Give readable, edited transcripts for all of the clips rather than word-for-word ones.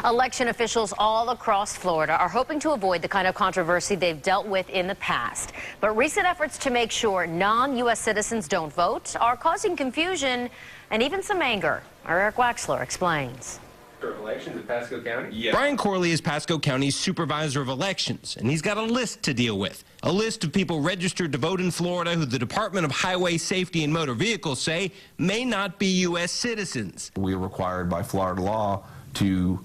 Election officials all across Florida are hoping to avoid the kind of controversy they've dealt with in the past. But recent efforts to make sure non-U.S. citizens don't vote are causing confusion and even some anger. Our Eric Waxler explains. Elections in Pasco County? Yeah. Brian Corley is Pasco County's supervisor of elections, and he's got a list to deal with. A list of people registered to vote in Florida who the Department of Highway Safety and Motor Vehicles say may not be U.S. citizens. We are required by Florida law to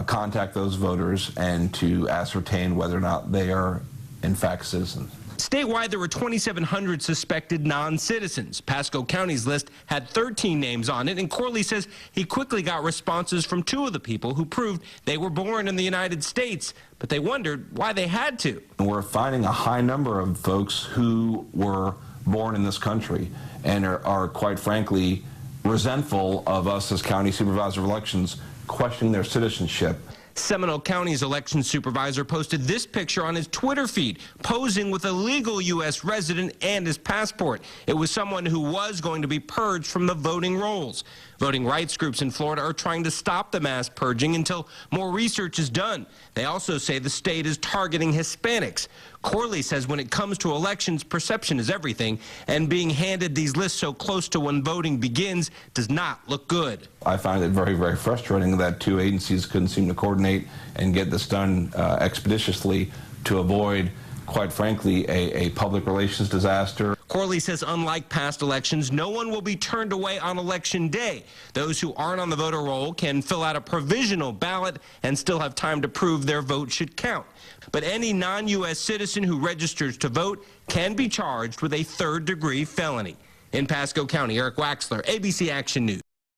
contact those voters and to ascertain whether or not they are, in fact, citizens. Statewide, there were 2,700 suspected non-citizens. Pasco County's list had 13 names on it, and Corley says he quickly got responses from 2 of the people who proved they were born in the United States, but they wondered why they had to. We're finding a high number of folks who were born in this country and are quite frankly, resentful of us as county supervisor of elections questioning their citizenship. Seminole County's election supervisor posted this picture on his Twitter feed, posing with a legal U.S. resident and his passport. It was someone who was going to be purged from the voting rolls. Voting rights groups in Florida are trying to stop the mass purging until more research is done. They also say the state is targeting Hispanics. Corley says when it comes to elections, perception is everything, and being handed these lists so close to when voting begins does not look good. I find it very, very frustrating that 2 agencies couldn't seem to coordinate and get this done expeditiously to avoid, quite frankly, a public relations disaster. Corley says unlike past elections, no one will be turned away on Election Day. Those who aren't on the voter roll can fill out a provisional ballot and still have time to prove their vote should count. But any non-U.S. citizen who registers to vote can be charged with a third-degree felony. In Pasco County, Eric Waxler, ABC Action News.